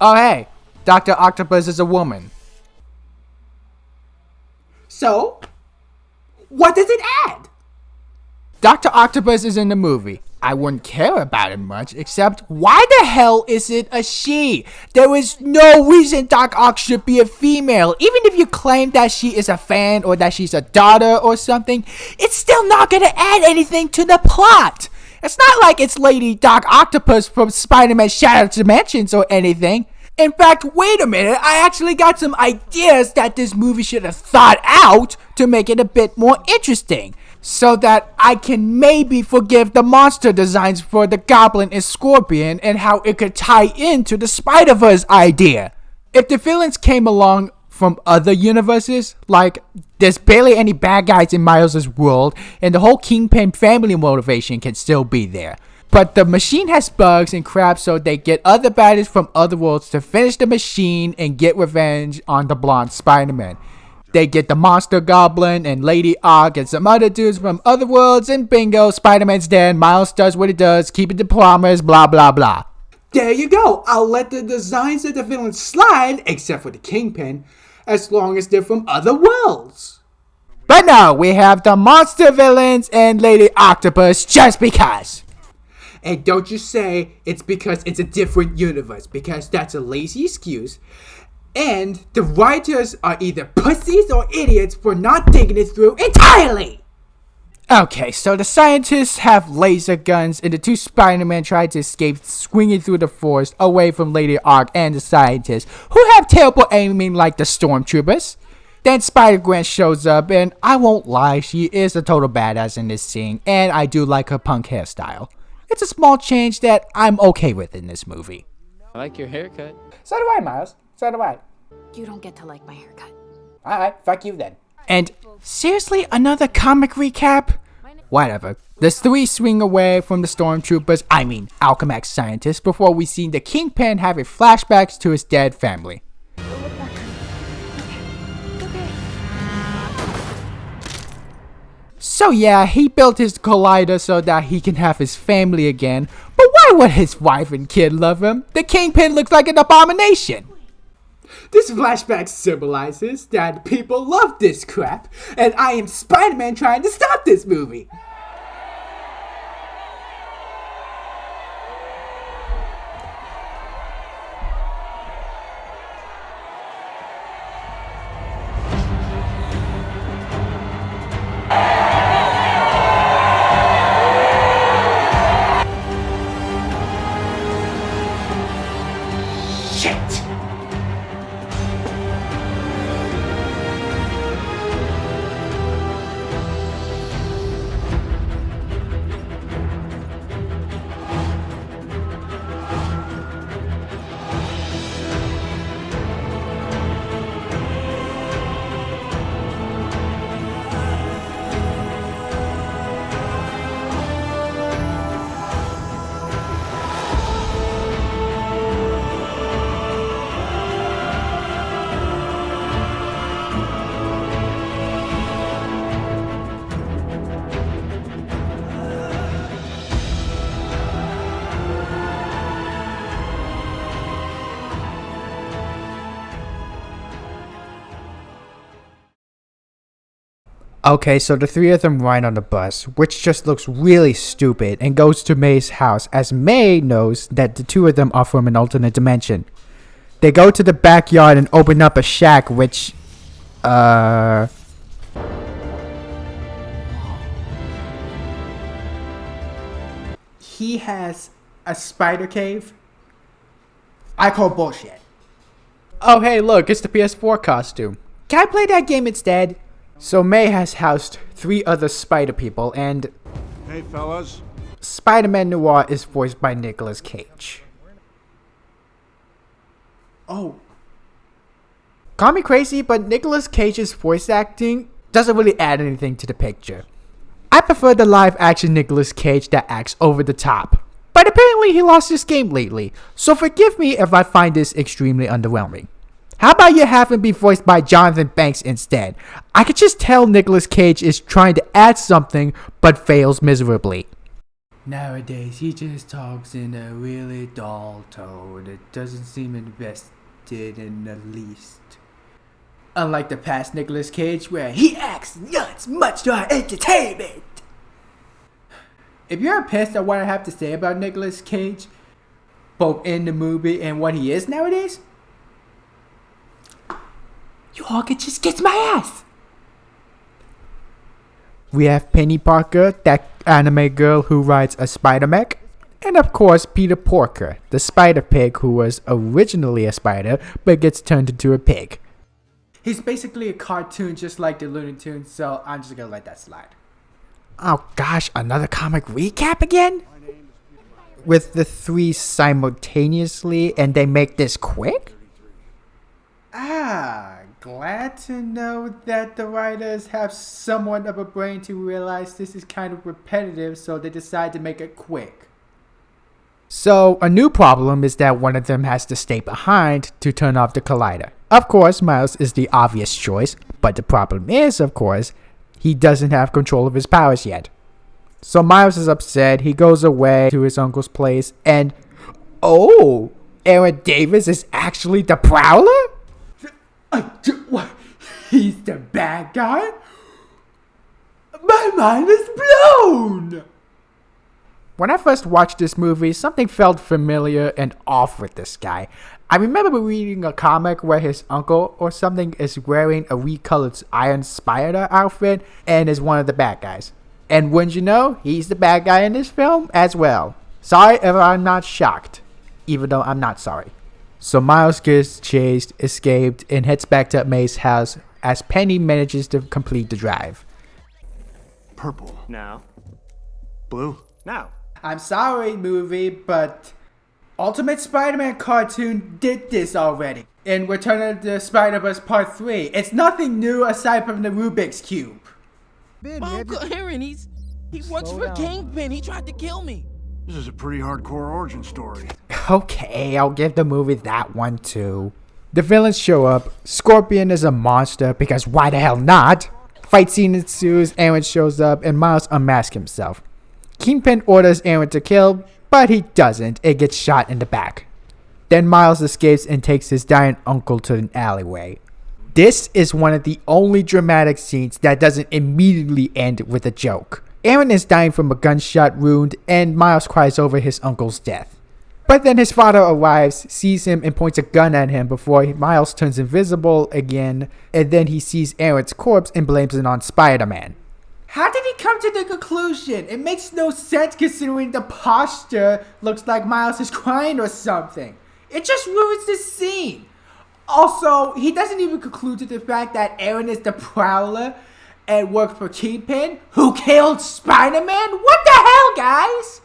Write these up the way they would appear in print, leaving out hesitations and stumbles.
Oh hey, Dr. Octopus is a woman. So, what does it add? Dr. Octopus is in the movie. I wouldn't care about it much, except why the hell is it a she? There is no reason Doc Ock should be a female. Even if you claim that she is a fan or that she's a daughter or something, it's still not gonna add anything to the plot. It's not like it's Lady Doc Octopus from Spider-Man Shattered Dimensions or anything. In fact, wait a minute, I actually got some ideas that this movie should have thought out to make it a bit more interesting. So that I can maybe forgive the monster designs for the Goblin and Scorpion and how it could tie into the Spider-Verse idea. If the villains came along from other universes, like there's barely any bad guys in Miles' world and the whole Kingpin family motivation can still be there. But the machine has bugs and crap, so they get other baddies from other worlds to finish the machine and get revenge on the blonde Spider-Man. They get the Monster Goblin and Lady Ock and some other dudes from other worlds, and bingo, Spider-Man's dead, Miles does what he does, keeping the promise, blah blah blah. There you go. I'll let the designs of the villains slide, except for the Kingpin, as long as they're from other worlds. But no, we have the monster villains and Lady Octopus just because. And don't you say it's because it's a different universe, because that's a lazy excuse. And the writers are either pussies or idiots for not thinking it through entirely! Okay, so the scientists have laser guns and the two Spider-Men try to escape swinging through the forest away from Lady Ock and the scientists, who have terrible aiming like the stormtroopers. Then Spider-Gwen shows up, and I won't lie, she is a total badass in this scene, and I do like her punk hairstyle. It's a small change that I'm okay with in this movie. I like your haircut. So do I, Miles. So do I. You don't get to like my haircut. Alright, fuck you then. And seriously, another comic recap? Whatever. The three swing away from the stormtroopers, Alchemax scientists, before we see the Kingpin having flashbacks to his dead family. So yeah, he built his collider so that he can have his family again, but why would his wife and kid love him? The Kingpin looks like an abomination. This flashback symbolizes that people love this crap, and I am Spider-Man trying to stop this movie. Okay, so the three of them ride on the bus, which just looks really stupid, and goes to May's house, as May knows that the two of them are from an alternate dimension. They go to the backyard and open up a shack, which, He has a spider cave? I call bullshit. oh hey look, it's the PS4 costume. Can I play that game instead? So May has housed three other spider people, and Hey fellas. Spider-Man Noir is voiced by Nicolas Cage. Oh, Call me crazy, but Nicolas Cage's voice acting doesn't really add anything to the picture. I prefer the live-action Nicolas Cage that acts over the top, but apparently he lost his game lately, so forgive me if I find this extremely underwhelming. How about you have him be voiced by Jonathan Banks instead? I could just tell Nicolas Cage is trying to add something, but fails miserably. Nowadays, he just talks in a really dull tone. It doesn't seem invested in the least. Unlike the past Nicolas Cage, where he acts nuts much to our entertainment. If you're pissed at what I have to say about Nicolas Cage, both in the movie and what he is nowadays, you all can just kiss my ass. We have Penny Parker, that anime girl who rides a spider mech. And of course, Peter Porker, the spider pig who was originally a spider but gets turned into a pig. He's basically a cartoon just like the Looney Tunes, so I'm just gonna let that slide. Oh gosh, another comic recap again? With the three simultaneously and they make this quick? Glad to know that the writers have somewhat of a brain to realize this is kind of repetitive, so they decide to make it quick. So, a new problem is that one of them has to stay behind to turn off the collider. Of course, Miles is the obvious choice, but the problem is, of course, he doesn't have control of his powers yet. So Miles is upset, he goes away to his uncle's place, and oh, Aaron Davis is actually the Prowler? What? He's the bad guy? My mind is blown! When I first watched this movie, something felt familiar and off with this guy. I remember reading a comic where his uncle or something is wearing a recolored Iron Spider outfit and is one of the bad guys. And wouldn't you know, he's the bad guy in this film as well. Sorry if I'm not shocked, even though I'm not sorry. So Miles gets chased, escaped, and heads back to May's house as Penny manages to complete the drive. Purple. No. Blue. No. I'm sorry, movie, but Ultimate Spider-Man cartoon did this already. In Return of the Spider-Verse Part 3. It's nothing new aside from the Rubik's Cube. My Uncle Aaron, he works for Kingpin. He tried to kill me. This is a pretty hardcore origin story. Okay, I'll give the movie that one too. The villains show up. Scorpion is a monster because why the hell not? Fight scene ensues, Aaron shows up, and Miles unmasks himself. Kingpin orders Aaron to kill, but he doesn't. It gets shot in the back. Then Miles escapes and takes his dying uncle to an alleyway. This is one of the only dramatic scenes that doesn't immediately end with a joke. Aaron is dying from a gunshot wound, and Miles cries over his uncle's death. But then his father arrives, sees him, and points a gun at him before Miles turns invisible again, and then he sees Aaron's corpse and blames it on Spider-Man. How did he come to the conclusion? It makes no sense considering the posture looks like Miles is crying or something. It just ruins the scene. Also, he doesn't even conclude to the fact that Aaron is the Prowler and worked for Kingpin, who killed Spider-Man? What the hell, guys?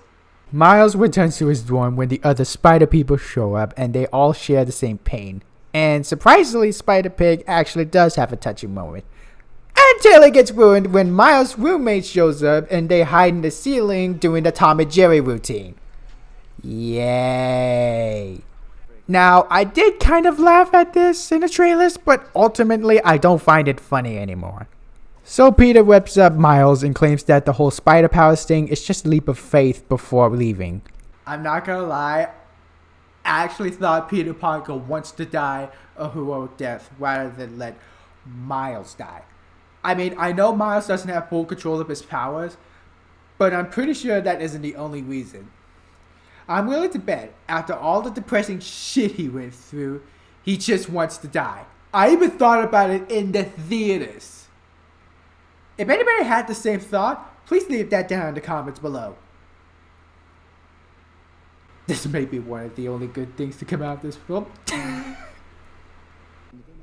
Miles returns to his dorm when the other Spider people show up and they all share the same pain. And surprisingly, Spider-Pig actually does have a touching moment. Until it gets ruined when Miles' roommate shows up and they hide in the ceiling doing the Tom and Jerry routine. Yay. Now, I did kind of laugh at this in the trailers, but ultimately I don't find it funny anymore. So Peter whips up Miles and claims that the whole spider powers thing is just a leap of faith before leaving. I'm not gonna lie, I actually thought Peter Parker wants to die a heroic death rather than let Miles die. I mean, I know Miles doesn't have full control of his powers, but I'm pretty sure that isn't the only reason. I'm willing to bet, after all the depressing shit he went through, he just wants to die. I even thought about it in the theaters. If anybody had the same thought, please leave that down in the comments below. This may be one of the only good things to come out of this film.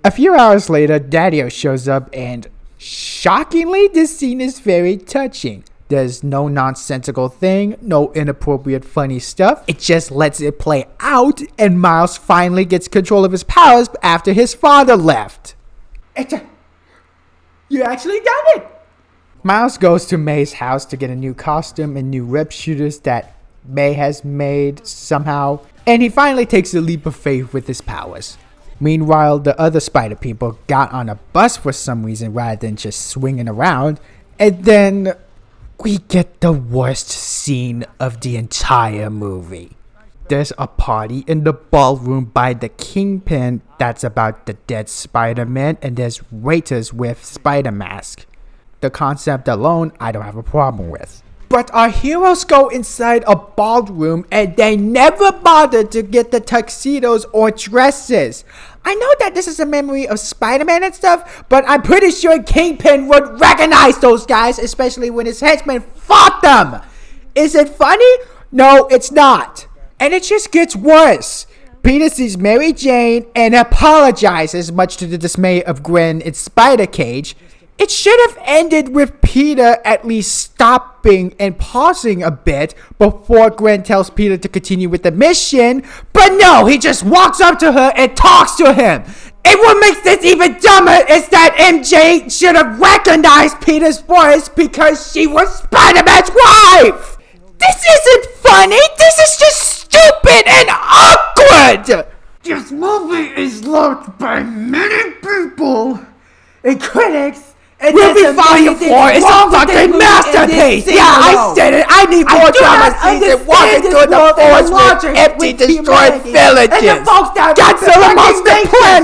A few hours later, Daddy-O shows up and, shockingly, this scene is very touching. There's no nonsensical thing, no inappropriate funny stuff. It just lets it play out, and Miles finally gets control of his powers after his father left. You actually done it! Miles goes to May's house to get a new costume and new rep shooters that May has made somehow, and he finally takes a leap of faith with his powers. Meanwhile, the other spider people got on a bus for some reason rather than just swinging around, and then We get the worst scene of the entire movie. There's a party in the ballroom by the Kingpin that's about the dead Spider-Man, and there's waiters with spider masks. The concept alone, I don't have a problem with. But our heroes go inside a ballroom and they never bother to get the tuxedos or dresses. I know that this is a memory of Spider-Man and stuff, but I'm pretty sure Kingpin would recognize those guys, especially when his henchmen fought them. Is it funny? No, it's not. And it just gets worse. Peter sees Mary Jane and apologizes, much to the dismay of Gwen and Spider-Cage. It should have ended with Peter at least stopping and pausing a bit before Gwen tells Peter to continue with the mission. But no, he just walks up to her and talks to him. And what makes this even dumber is that MJ should have recognized Peter's voice because she was Spider-Man's wife. This isn't funny. This is just stupid and awkward. This movie is loved by many people and critics. Movie Volume 4 is a fucking masterpiece! Yeah, I said it! I need more drama scenes and walking through the forest with empty, destroyed villages! Godzilla amongst the planet!